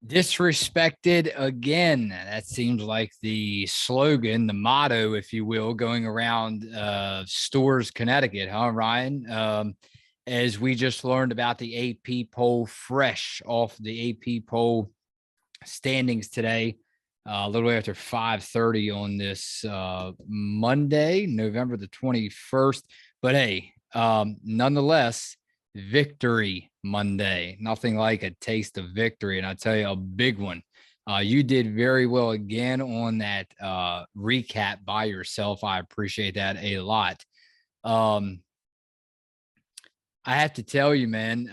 Disrespected again. That seems like the slogan, the motto, if you will, going around stores, Connecticut, huh, Ryan? As we just learned about the AP poll, fresh off the AP poll standings today, a little after 5:30 on this Monday, November the 21st. But hey, nonetheless, victory Monday. Nothing like a taste of victory. And I tell you, a big one. You did very well again on that recap by yourself. I appreciate that a lot. I have to tell you, man,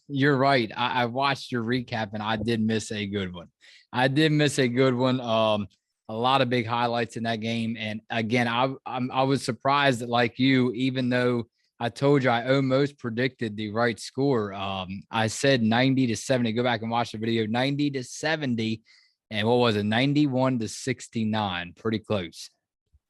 you're right. I watched your recap and I did miss a good one. I did miss a good one. A lot of big highlights in that game. And again, I was surprised that, like you, even though I told you I almost predicted the right score, I said 90-70. Go back and watch the video, 90-70. And what was it? 91-69. Pretty close.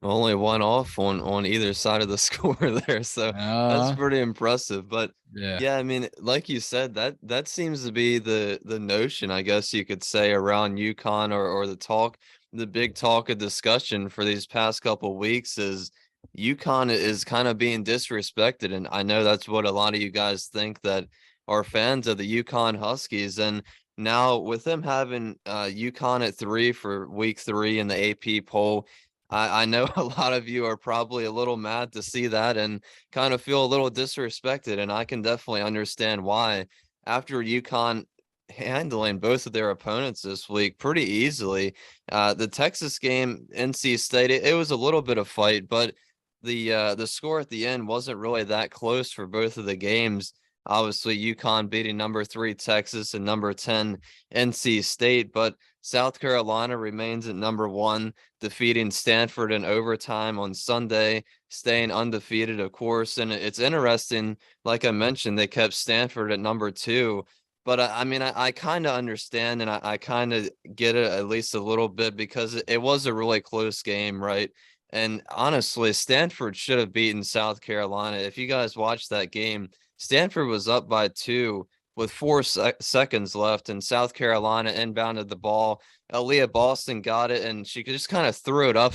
Only one off on either side of the score there, so that's Uh, pretty impressive. But yeah. yeah, I mean, like you said, that seems to be the notion, I guess you could say, around UConn or the big talk of discussion for these past couple weeks is UConn is kind of being disrespected, and I know that's what a lot of you guys think that are fans of the UConn Huskies. And now with them having UConn at 3 for week 3 in the AP poll, I know a lot of you are probably a little mad to see that and kind of feel a little disrespected, and I can definitely understand why. After UConn handling both of their opponents this week pretty easily, the Texas game, NC State, it was a little bit of fight, but the score at the end wasn't really that close for both of the games. Obviously, UConn beating number 3 Texas and number 10 NC State, but South Carolina remains at number 1, defeating Stanford in overtime on Sunday, staying undefeated, of course. And it's interesting, like I mentioned, they kept Stanford at number 2. But I mean, I kind of understand and I kind of get it at least a little bit because it was a really close game, right? And honestly, Stanford should have beaten South Carolina. If you guys watched that game, Stanford was up by 2 with 4 seconds left, and South Carolina inbounded the ball. Aaliyah Boston got it, and she just kind of threw it up,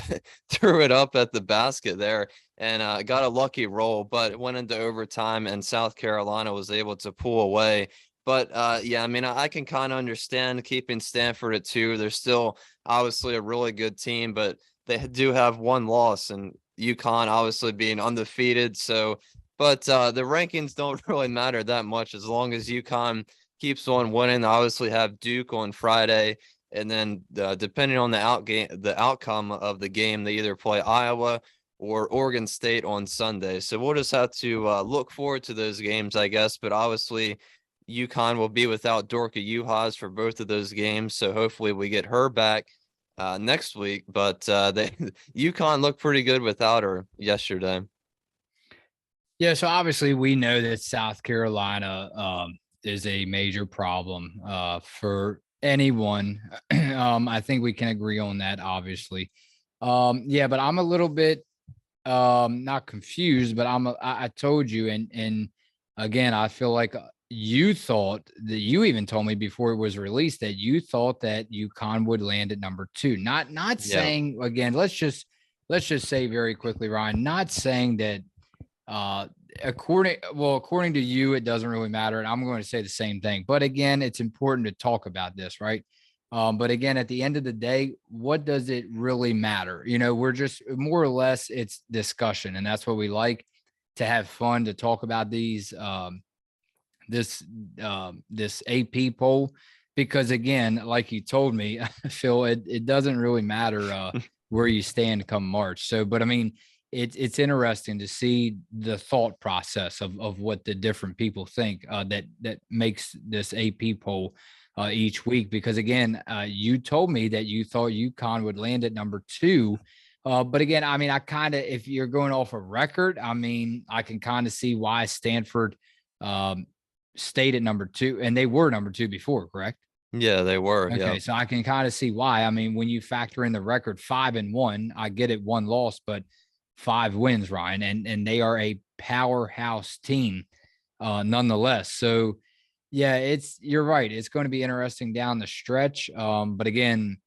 threw it up at the basket there, and got a lucky roll. But it went into overtime, and South Carolina was able to pull away. But yeah, I mean, I can kind of understand keeping Stanford at 2. They're still obviously a really good team, but they do have one loss, and UConn obviously being undefeated. So, but the rankings don't really matter that much as long as UConn keeps on winning. They obviously have Duke on Friday, and then depending on the outcome of the game, they either play Iowa or Oregon State on Sunday. So we'll just have to look forward to those games, I guess. But obviously, UConn will be without Dorka Juhas for both of those games. So hopefully we get her back next week. But they UConn looked pretty good without her yesterday. Yeah, so obviously we know that South Carolina is a major problem for anyone. I think we can agree on that, obviously. Yeah, but I'm a little bit not confused, but I told you, and again, I feel like you thought that you even told me before it was released that you thought that UConn would land at number 2. Not Yeah. saying again, let's just say very quickly, Ryan, not saying that uh, according to you, it doesn't really matter, and I'm going to say the same thing. But again, it's important to talk about this, right? But again, at the end of the day, what does it really matter? We're just more or less it's discussion, and that's what we like to have fun to talk about this this AP poll because again, like you told me, Phil, it doesn't really matter where you stand come March. So, but I mean, it's interesting to see the thought process of what the different people think that makes this AP poll each week. Because again, you told me that you thought UConn would land at number 2. But again, I mean, I kind of, if you're going off a record, I mean, I can kind of see why Stanford um, stayed at number 2, and they were number 2 before, correct? Yeah, they were. Yeah. Okay, so I can kind of see why. I mean, when you factor in the record 5-1, I get it, 1 loss, but 5 wins, Ryan, and they are a powerhouse team, nonetheless. So Yeah, you're right. It's going to be interesting down the stretch. But again,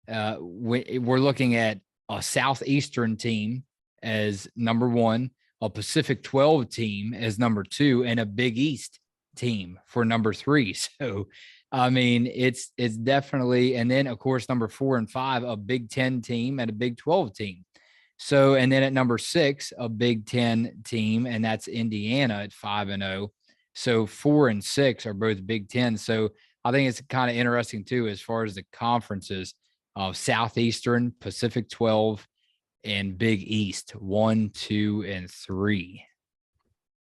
we're looking at a Southeastern team as number one, a Pacific 12 team as number two, and a Big East team for number three. So, I mean, it's definitely, and then of course number 4 and 5, a Big Ten team and a Big 12 team. So, and then at number 6, a Big Ten team, and that's Indiana at 5-0. So 4 and 6 are both Big Ten. So I think it's kind of interesting too, as far as the conferences of Southeastern, Pacific 12, and Big East 1, 2, and 3.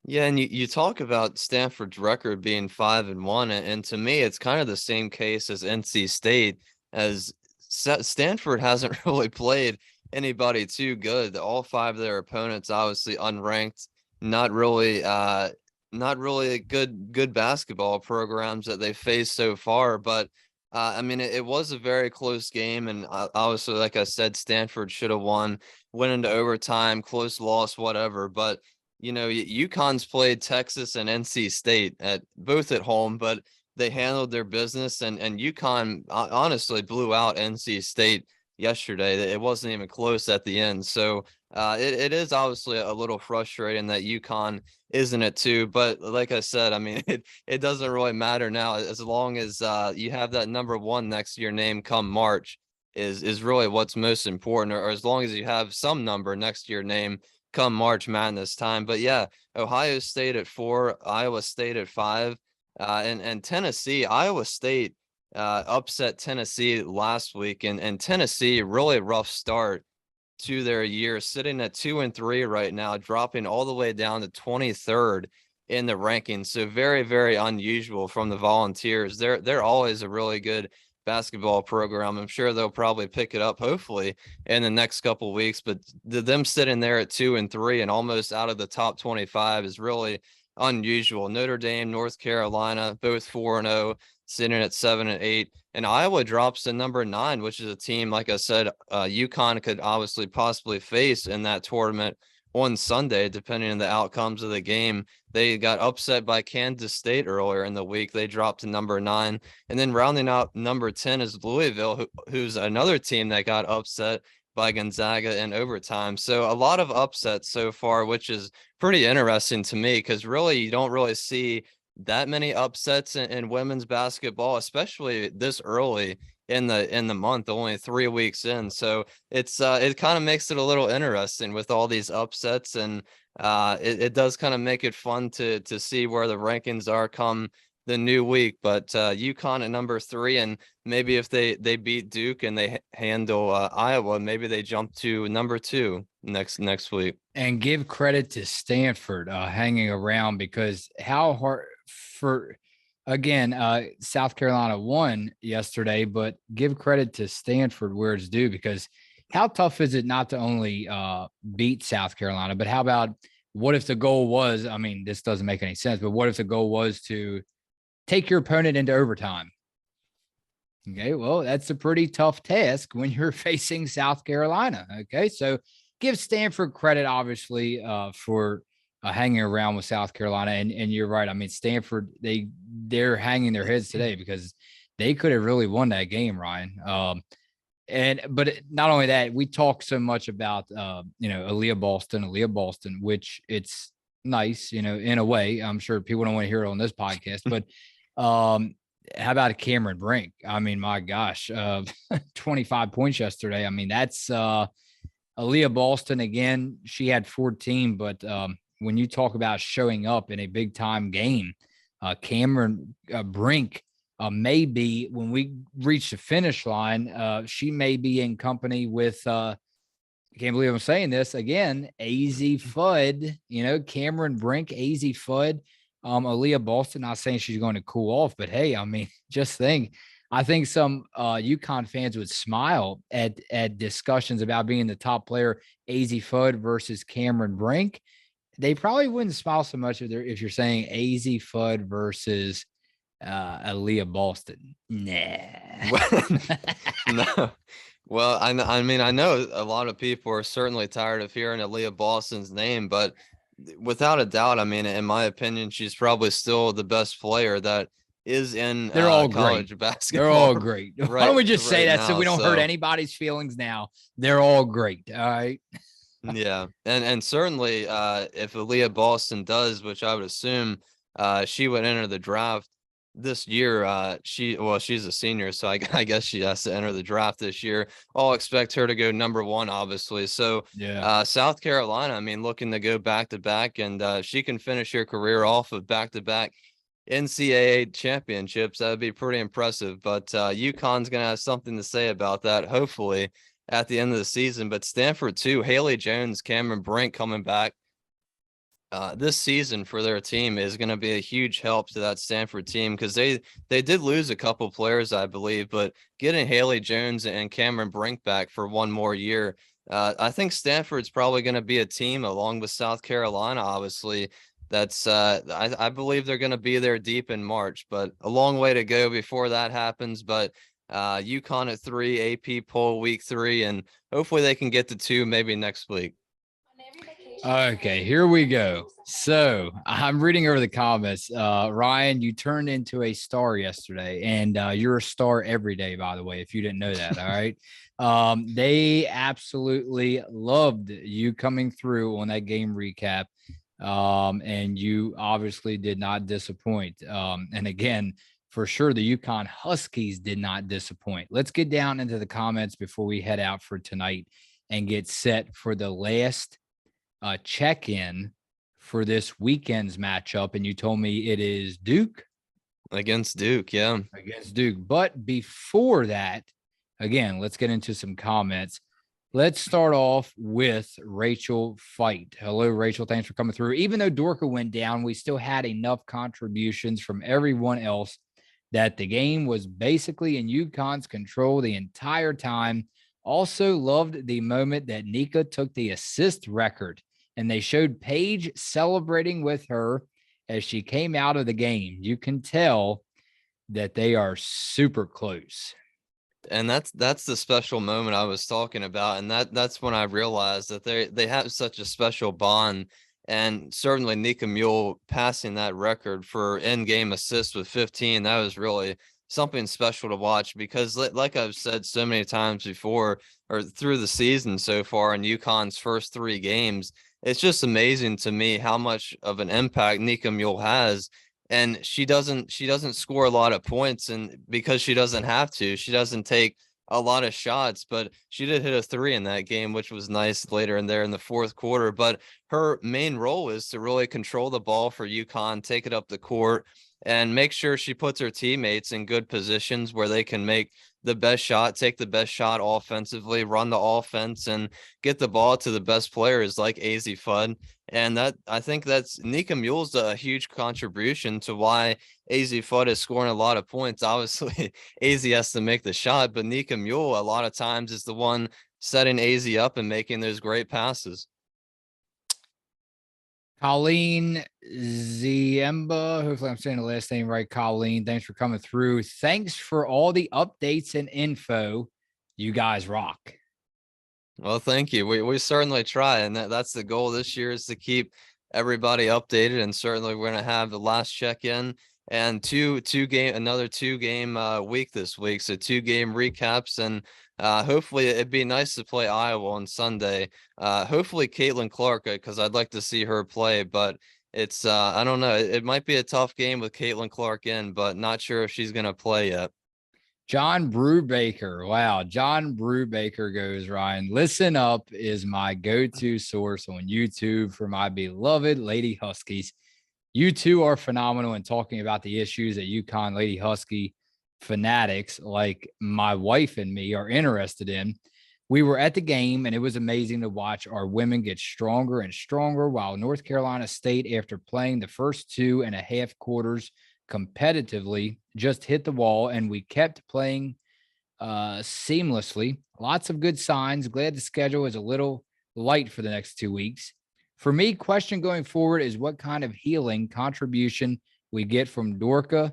Yeah, and you talk about Stanford's record being 5-1, and to me, it's kind of the same case as NC State, as Stanford hasn't really played anybody too good. All five of their opponents, obviously unranked, not really, not really good basketball programs that they faced so far. But I mean, it was a very close game, and obviously, like I said, Stanford should have won, went into overtime, close loss, whatever. But UConn's played Texas and NC State at both at home, but they handled their business, and UConn honestly blew out NC State yesterday. It wasn't even close at the end. So it is obviously a little frustrating that UConn isn't it too. But like I said, I mean, it doesn't really matter now, as long as you have that number one next to your name come March is really what's most important, or as long as you have some number next to your name come March Madness time. But yeah, Ohio State at 4, Iowa State at 5, and Tennessee. Iowa State upset Tennessee last week, and Tennessee really rough start to their year, sitting at 2-3 right now, dropping all the way down to 23rd in the rankings. So very, very unusual from the Volunteers. They're always a really good basketball program. I'm sure they'll probably pick it up, hopefully, in the next couple weeks. But them sitting there at 2-3 and almost out of the top 25 is really unusual. Notre Dame, North Carolina, both 4-0, sitting at 7-8. And Iowa drops to number 9, which is a team, like I said, UConn could obviously possibly face in that tournament on Sunday, depending on the outcomes of the game. They got upset by Kansas State earlier in the week. They dropped to number 9. And then rounding out number 10 is Louisville, who's another team that got upset by Gonzaga in overtime. So a lot of upsets so far, which is pretty interesting to me, because really you don't really see that many upsets in women's basketball, especially this early in the month, only 3 weeks in. So it's it kind of makes it a little interesting with all these upsets, and it does kind of make it fun to see where the rankings are come the new week. But UConn at number 3, and maybe if they beat Duke and they handle Iowa, maybe they jump to number 2 next week. And give credit to Stanford hanging around, because how hard for, again, South Carolina won yesterday, but give credit to Stanford where it's due, because how tough is it not to only beat South Carolina, but how about, what if the goal was, I mean, this doesn't make any sense, but what if the goal was to take your opponent into overtime? Okay, well, that's a pretty tough task when you're facing South Carolina. Okay, so give Stanford credit, obviously, for hanging around with South Carolina, and you're right. I mean, Stanford, they're hanging their heads today, because they could have really won that game, Ryan. But not only that, we talk so much about Aaliyah Boston, which it's nice, in a way. I'm sure people don't want to hear it on this podcast, but how about Cameron Brink? I mean, my gosh, 25 points yesterday. I mean, that's Aaliyah Boston again. She had 14, but when you talk about showing up in a big time game, Cameron Brink may be, when we reach the finish line, she may be in company with, I can't believe I'm saying this again, AZ Fudd, Cameron Brink, AZ Fudd, Aaliyah Boston. Not saying she's going to cool off, but hey, I mean, just think, I think some UConn fans would smile at discussions about being the top player, AZ Fudd versus Cameron Brink. They probably wouldn't smile so much if you're saying AZ Fudd versus Aaliyah Boston. Nah. No. Well, I mean, I know a lot of people are certainly tired of hearing Aaliyah Boston's name, but without a doubt, I mean, in my opinion, she's probably still the best player that is in They're all great. college They're all basketball great. Why don't right we just say right that so now. we don't hurt So anybody's feelings now? They're all great. All right. yeah, and certainly if Aaliyah Boston does, which I would assume she would enter the draft this year. She's a senior, so I guess she has to enter the draft this year. I'll expect her to go number one, obviously. So Yeah. South Carolina, I mean, looking to go back to back, and she can finish her career off with back to back NCAA championships. That would be pretty impressive. But UConn's gonna have something to say about that, hopefully, at the end of the season. But Stanford too, Haley Jones, Cameron Brink coming back this season for their team is going to be a huge help to that Stanford team, because they did lose a couple players, I believe, but getting Haley Jones and Cameron Brink back for one more year, I think Stanford's probably going to be a team along with South Carolina, obviously. That's I believe they're going to be there deep in March, but a long way to go before that happens. But UConn at 3, AP poll week 3, and hopefully they can get to 2 maybe next week. Okay, here we go. So I'm reading over the comments. Ryan, you turned into a star yesterday, and you're a star every day, by the way, if you didn't know that. All right. They absolutely loved you coming through on that game recap. And you obviously did not disappoint. And again, for sure, the UConn Huskies did not disappoint. Let's get down into the comments before we head out for tonight and get set for the last check-in for this weekend's matchup. And you told me it is Duke Against Duke, yeah. against Duke. But before that, again, let's get into some comments. Let's start off with Rachel Fight. Hello, Rachel. Thanks for coming through. Even though Dorka went down, we still had enough contributions from everyone else that the game was basically in UConn's control the entire time. Also loved the moment that Nika took the assist record, and they showed Paige celebrating with her as she came out of the game. You can tell that they are super close. And that's the special moment I was talking about, and that's when I realized that they have such a special bond. And certainly Nika Mule passing that record for in-game assists with 15, that was really something special to watch, because like I've said so many times before, or through the season so far in UConn's first 3 games, it's just amazing to me how much of an impact Nika Mule has. And she doesn't score a lot of points, and because she doesn't have to, she doesn't take a lot of shots, but she did hit a 3 in that game, which was nice later in there in the fourth quarter. But her main role is to really control the ball for UConn, take it up the court, and make sure she puts her teammates in good positions where they can make the best shot, take the best shot offensively, run the offense, and get the ball to the best players like AZ Fudd. And that, I think that's Nika Mule's a huge contribution to why AZ Fudd is scoring a lot of points. Obviously, AZ has to make the shot, but Nika Mule a lot of times is the one setting AZ up and making those great passes. Colleen Ziemba, hopefully I'm saying the last name right. Colleen, thanks for coming through. Thanks for all the updates and info. You guys rock. Well, thank you. We certainly try, and that's the goal this year, is to keep everybody updated. And certainly we're going to have the last check-in and another 2-game week this week. So 2-game recaps, and hopefully it'd be nice to play Iowa on Sunday. Hopefully Caitlin Clark, because I'd like to see her play, but it's I don't know. It might be a tough game with Caitlin Clark in, but not sure if she's going to play yet. John Brubaker. Wow. John Brubaker goes, Ryan, Listen Up is my go-to source on YouTube for my beloved Lady Huskies. You two are phenomenal in talking about the issues that UConn Lady Husky fanatics like my wife and me are interested in. We were at the game, and it was amazing to watch our women get stronger and stronger, while North Carolina State, after playing the first 2.5 quarters competitively, just hit the wall, and we kept playing seamlessly. Lots of good signs. Glad the schedule is a little light for the next 2 weeks. For me, question going forward is what kind of healing contribution we get from Dorka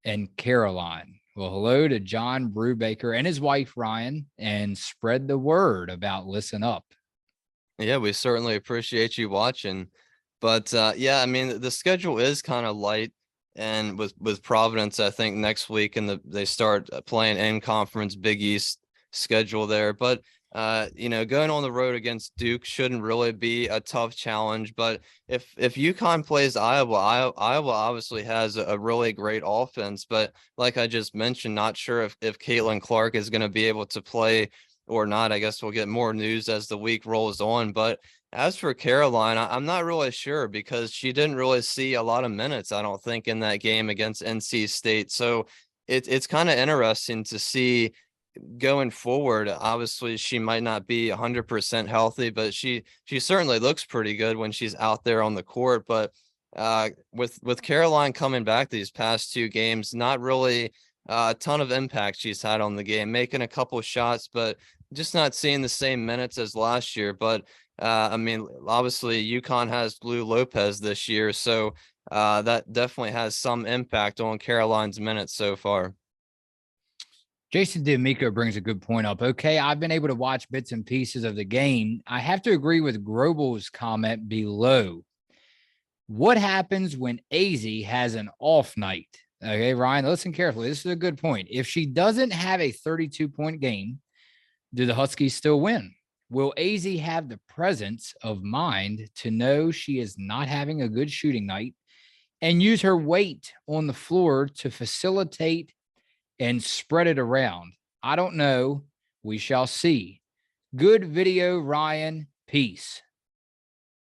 and Caroline. Well, hello to John Brubaker and his wife, Ryan, and spread the word about Listen Up. Yeah, we certainly appreciate you watching. But yeah, I mean, the schedule is kind of light. and with Providence, I think next week, and they start playing in conference Big East schedule there. But going on the road against Duke shouldn't really be a tough challenge. But if UConn plays Iowa obviously has a really great offense. But like I just mentioned, not sure if Caitlin Clark is going to be able to play or not. I guess we'll get more news as the week rolls on. But as for Caroline, I'm not really sure because she didn't really see a lot of minutes, I don't think, in that game against NC State. So it's kind of interesting to see going forward. Obviously, she might not be 100% healthy, but she certainly looks pretty good when she's out there on the court. But with Caroline coming back these past two games, not really a ton of impact she's had on the game, making a couple of shots, but just not seeing the same minutes as last year. But I mean, obviously, UConn has Blue Lopez this year, so that definitely has some impact on Caroline's minutes so far. Jason D'Amico brings a good point up. Okay, I've been able to watch bits and pieces of the game. I have to agree with Grobel's comment below. What happens when AZ has an off night? Okay, Ryan, listen carefully. This is a good point. If she doesn't have a 32-point game, do the Huskies still win? Will AZ have the presence of mind to know she is not having a good shooting night and use her weight on the floor to facilitate and spread it around? I don't know. We shall see. Good video, Ryan. Peace.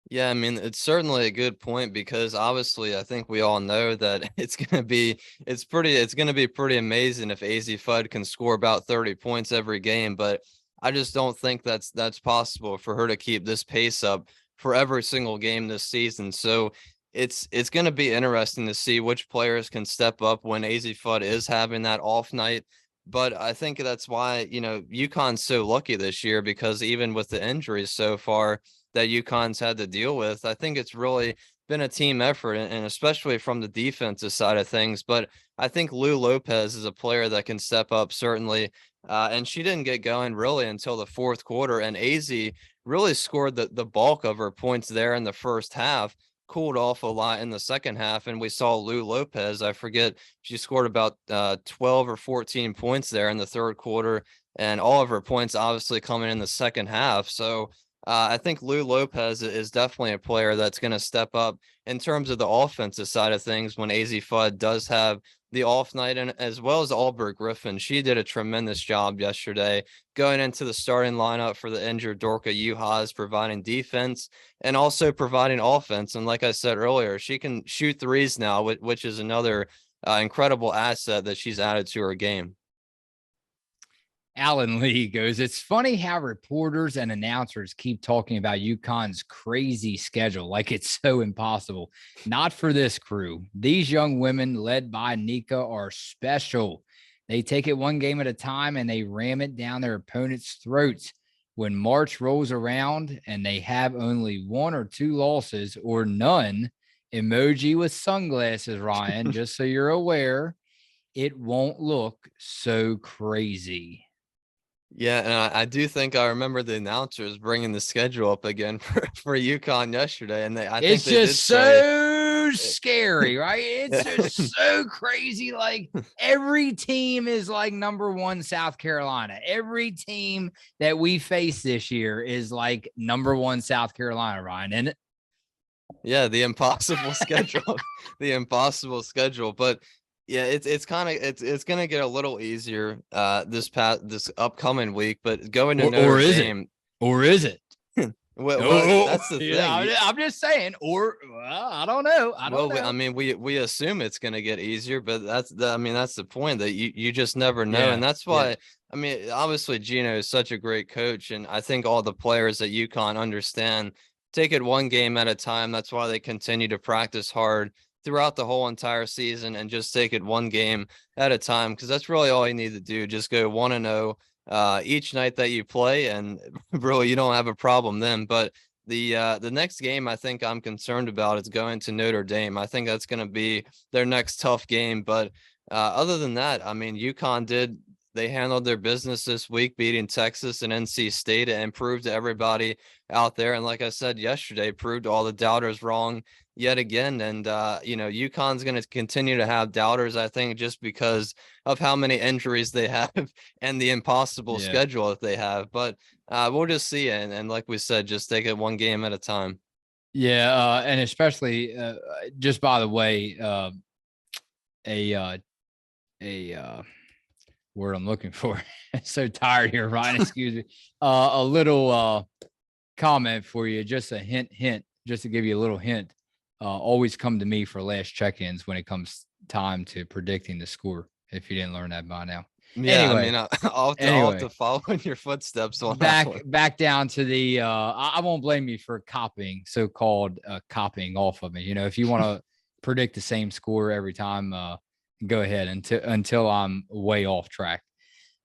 Yeah, I mean, it's certainly a good point because obviously I think we all know that it's going to be pretty amazing if AZ Fudd can score about 30 points every game, but I just don't think that's possible for her to keep this pace up for every single game this season. So it's going to be interesting to see which players can step up when AZ Fudd is having that off night. But I think that's why, UConn's so lucky this year because even with the injuries so far that UConn's had to deal with, I think it's really been a team effort, and especially from the defensive side of things. But I think Lou Lopez is a player that can step up, certainly. And she didn't get going really until the fourth quarter, and AZ really scored the bulk of her points there in the first half, cooled off a lot in the second half, and we saw Lou Lopez, I forget, she scored about 12 or 14 points there in the third quarter, and all of her points obviously coming in the second half. So I think Lou Lopez is definitely a player that's going to step up in terms of the offensive side of things when AZ Fudd does have the off night, and as well as Albert Griffin. She did a tremendous job yesterday going into the starting lineup for the injured Dorka Juhas, providing defense and also providing offense. And like I said earlier, she can shoot threes now, which is another incredible asset that she's added to her game. Alan Lee goes, it's funny how reporters and announcers keep talking about UConn's crazy schedule like it's so impossible. Not for this crew. These young women led by Nika are special. They take it one game at a time and they ram it down their opponents' throats. When March rolls around and they have only one or two losses or none, emoji with sunglasses, Ryan, just so you're aware, it won't look so crazy. Yeah, and I do think I remember the announcers bringing the schedule up again for UConn yesterday, and I think It's they did just say so scary, right? It's just so crazy. Like every team is like number one South Carolina. Every team that we face this year is like number one South Carolina, Ryan. And yeah, the impossible schedule, the impossible schedule. But yeah, it's kind of it's gonna get a little easier this upcoming week. But going to Notre or is it? Dame, Or is it? well, that's the Yeah, thing. I'm just saying. Or well, I don't know. I don't Well, I know. mean, we assume it's going to get easier, but I mean, that's the point that you just never know, and Yeah. that's Yeah. why. I mean, obviously, Gino is such a great coach, and I think all the players at UConn understand take it one game at a time. That's why they continue to practice hard throughout the whole entire season and just take it one game at a time because that's really all you need to do. Just go 1-0 each night that you play, and really you don't have a problem then. But the next game I think I'm concerned about is going to Notre Dame. I think that's going to be their next tough game. But other than that, I mean, UConn they handled their business this week, beating Texas and NC State, and proved to everybody out there. And like I said yesterday, proved all the doubters wrong yet again. And UConn's going to continue to have doubters, I think, just because of how many injuries they have and the impossible Yeah. schedule that they have. But we'll just see. And like we said, just take it one game at a time. Yeah. And especially just by the way, a word I'm looking for. So tired here, Ryan. Excuse me. A little comment for you, just a hint, just to give you a little hint. Always come to me for last check-ins when it comes time to predicting the score. If you didn't learn that by now. Yeah, I Anyway, mean, I'll have to follow in your footsteps on that one. back down to the I won't blame you for copying, so-called copying off of me. If you want to predict the same score every time, go ahead until I'm way off track.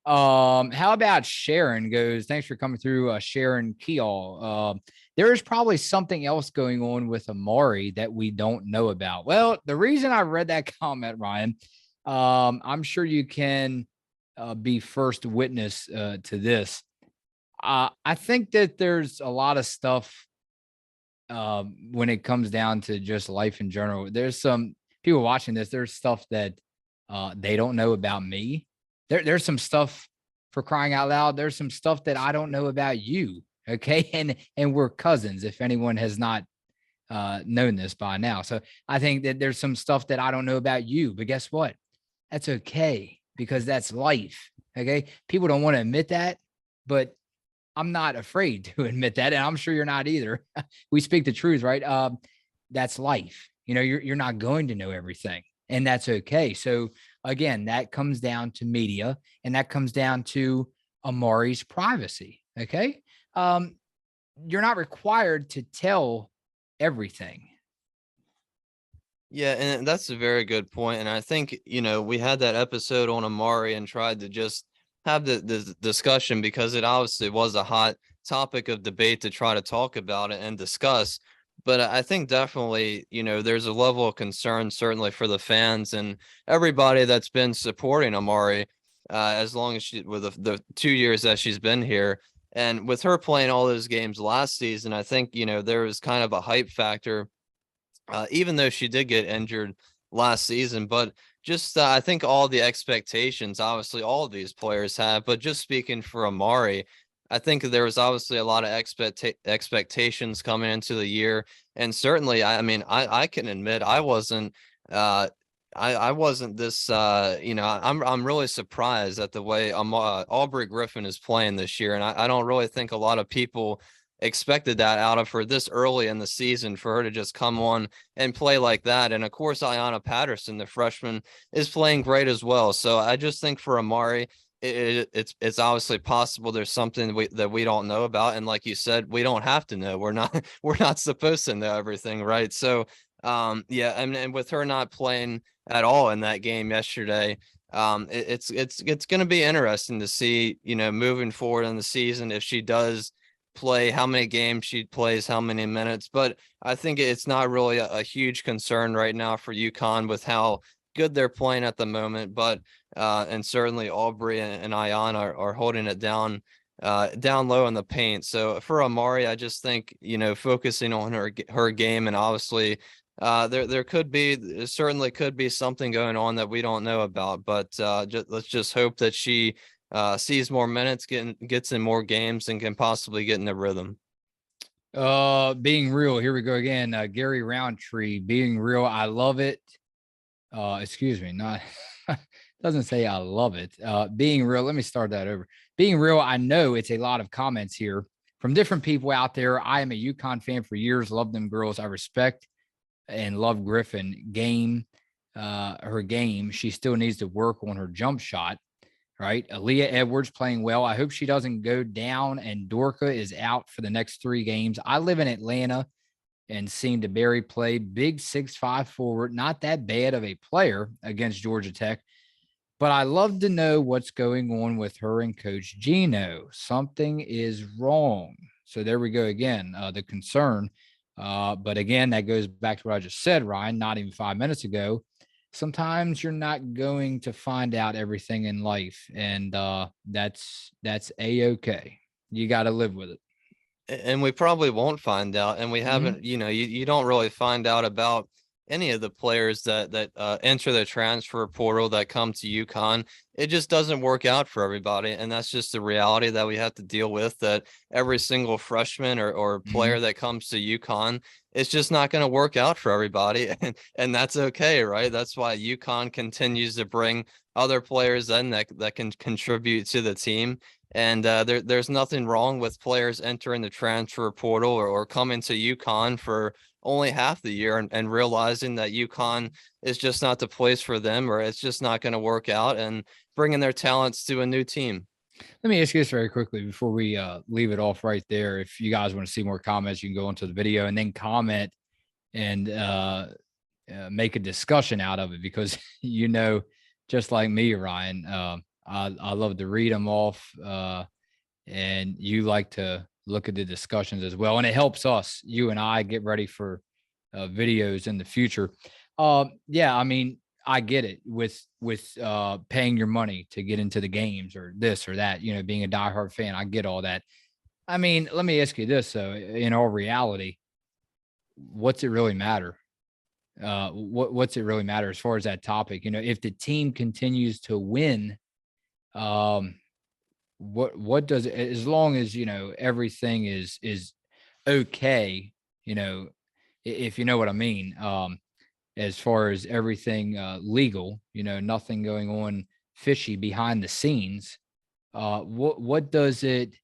How about Sharon goes, thanks for coming through, Sharon Keall. There is probably something else going on with Amari that we don't know about. Well, the reason I read that comment, Ryan, I'm sure you can be first witness to this. I think that there's a lot of stuff when it comes down to just life in general. There's some people watching this. There's stuff that they don't know about me. There's some stuff, for crying out loud. There's some stuff that I don't know about you. Okay, and we're cousins. If anyone has not known this by now, so I think that there's some stuff that I don't know about you. But guess what? That's okay, because that's life. Okay, people don't want to admit that, but I'm not afraid to admit that, and I'm sure you're not either. We speak the truth, right? That's life. You're not going to know everything, and that's okay. So again, that comes down to media, and that comes down to Amari's privacy. Okay, you're not required to tell everything. Yeah, and that's a very good point. And I think, we had that episode on Amari and tried to just have the discussion because it obviously was a hot topic of debate to try to talk about it and discuss. But I think definitely, there's a level of concern, certainly for the fans and everybody that's been supporting Amari as long as with the 2 years that she's been here. And with her playing all those games last season, I think, there was kind of a hype factor even though she did get injured last season. But just I think all the expectations, obviously, all of these players have. But just speaking for Amari, I think there was obviously a lot of expectations coming into the year, and certainly, I mean, I can admit I wasn't. I wasn't this I'm really surprised at the way Aubrey Griffin is playing this year, and I don't really think a lot of people expected that out of her this early in the season, for her to just come on and play like that. And of course, Ayanna Patterson, the freshman, is playing great as well. So I just think for Amari, it's obviously possible there's something that we don't know about, and like you said, we don't have to know. We're not we're not supposed to know everything, right? So yeah, and with her not playing at all in that game yesterday, it's going to be interesting to see, moving forward in the season, if she does play, how many games she plays, how many minutes. But I think it's not really a huge concern right now for UConn with how good they're playing at the moment. But and certainly Aubrey and Ayan are holding it down low in the paint. So for Amari, I just think, focusing on her game, and obviously there certainly could be something going on that we don't know about. But let's just hope that she sees more minutes, gets in more games, and can possibly get in the rhythm. Being real, here we go again. Gary Roundtree, being real, I love it. Excuse me, not doesn't say I love it. Being real, let me start that over. Being real, I know it's a lot of comments here from different people out there. I am a UConn fan for years, love them girls. I respect and love Griffin her game. She still needs to work on her jump shot. Right. Aaliyah Edwards playing well. I hope she doesn't go down and Dorka is out for the next 3 games. I live in Atlanta and seen DeBerry play, big 6'5" forward, not that bad of a player against Georgia Tech. But I love to know what's going on with her and Coach Gino. Something is wrong. So there we go again, the concern. But again, that goes back to what I just said, Ryan, not even 5 minutes ago. sometimes you're not going to find out everything in life, and that's a-okay. You got to live with it. And we probably won't find out, and we Mhm. haven't, you don't really find out about any of the players that enter the transfer portal that come to UConn. It just doesn't work out for everybody, and that's just the reality that we have to deal with, that every single freshman or player Mhm. that comes to UConn, it's just not going to work out for everybody, and that's okay, right? That's why UConn continues to bring other players in that can contribute to the team. And there's nothing wrong with players entering the transfer portal or coming to UConn for only half the year and realizing that UConn is just not the place for them, or it's just not going to work out, and bringing their talents to a new team. Let me ask you this very quickly before we leave it off right there. If you guys want to see more comments, you can go into the video and then comment and make a discussion out of it, because just like me, Ryan, I love to read them off, and you like to look at the discussions as well, and it helps us, you and I, get ready for videos in the future. Yeah, I mean, I get it with paying your money to get into the games or this or that. Being a diehard fan, I get all that. I mean, let me ask you this though: in all reality, what's it really matter? What's it really matter as far as that topic? If the team continues to win, um, what does it, as long as everything is okay, if you know what I mean, as far as everything legal, nothing going on fishy behind the scenes. What does it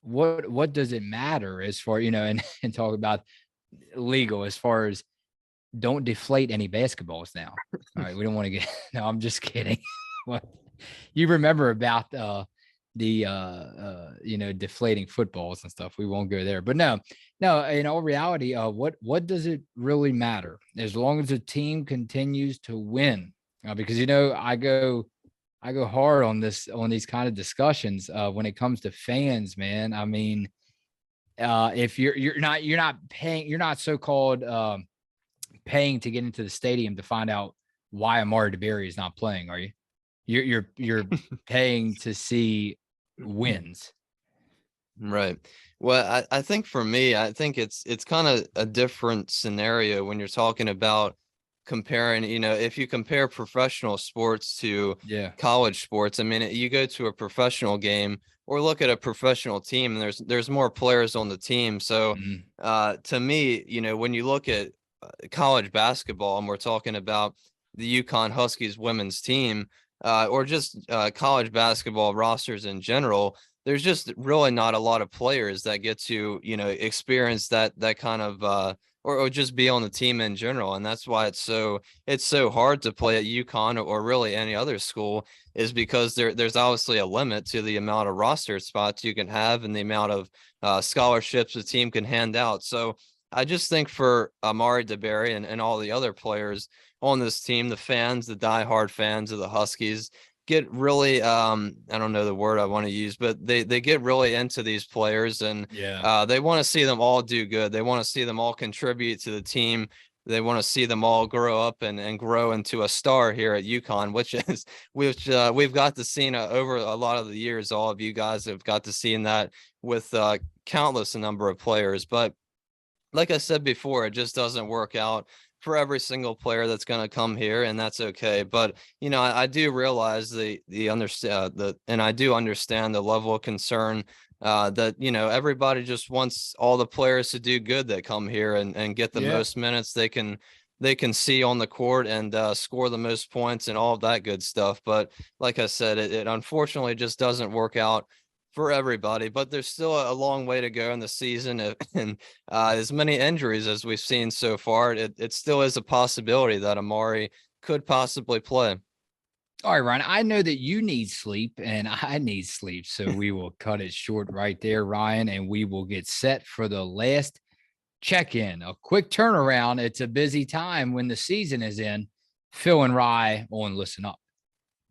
what does it matter as far, and talk about legal as far as don't deflate any basketballs now. All right, we don't want to get no, I'm just kidding. What you remember about the deflating footballs and stuff. We won't go there. But no, no, in all reality, what does it really matter as long as the team continues to win? Because I go hard on these kind of discussions when it comes to fans, man. I mean, if you're not paying, you're not so-called paying to get into the stadium to find out why Amari DeBerry is not playing, are you? You're paying to see wins. Right. Well, I think for me, I think it's kind of a different scenario when you're talking about comparing, if you compare professional sports to Yeah. college sports. I mean, you go to a professional game or look at a professional team, and there's more players on the team. So, Mhm. to me, when you look at college basketball, and we're talking about the UConn Huskies women's team, or just college basketball rosters in general, there's just really not a lot of players that get to, experience that kind of or just be on the team in general. And that's why it's so hard to play at UConn or really any other school, is because there's obviously a limit to the amount of roster spots you can have and the amount of scholarships the team can hand out. So I just think for Amari DeBerry and all the other players on this team, the fans, the diehard fans of the Huskies, get really I don't know the word I want to use, but they get really into these players, and Yeah. they want to see them all do good. They want to see them all contribute to the team. They want to see them all grow up and grow into a star here at UConn, which we've got to see over a lot of the years. All of you guys have got to see that with countless a number of players. But like I said before, it just doesn't work out for every single player that's going to come here, and that's okay. But I do realize the understand and I do understand the level of concern that everybody just wants all the players to do good that come here and get the Yeah. most minutes they can see on the court, and score the most points and all of that good stuff. But like I said, it unfortunately just doesn't work out for everybody. But there's still a long way to go in the season, and as many injuries as we've seen so far, it still is a possibility that Amari could possibly play. All right, Ryan. I know that you need sleep and I need sleep. So we will cut it short right there, Ryan, and we will get set for the last check in. A quick turnaround. It's a busy time when the season is in. Phil and Rye on Listen Up.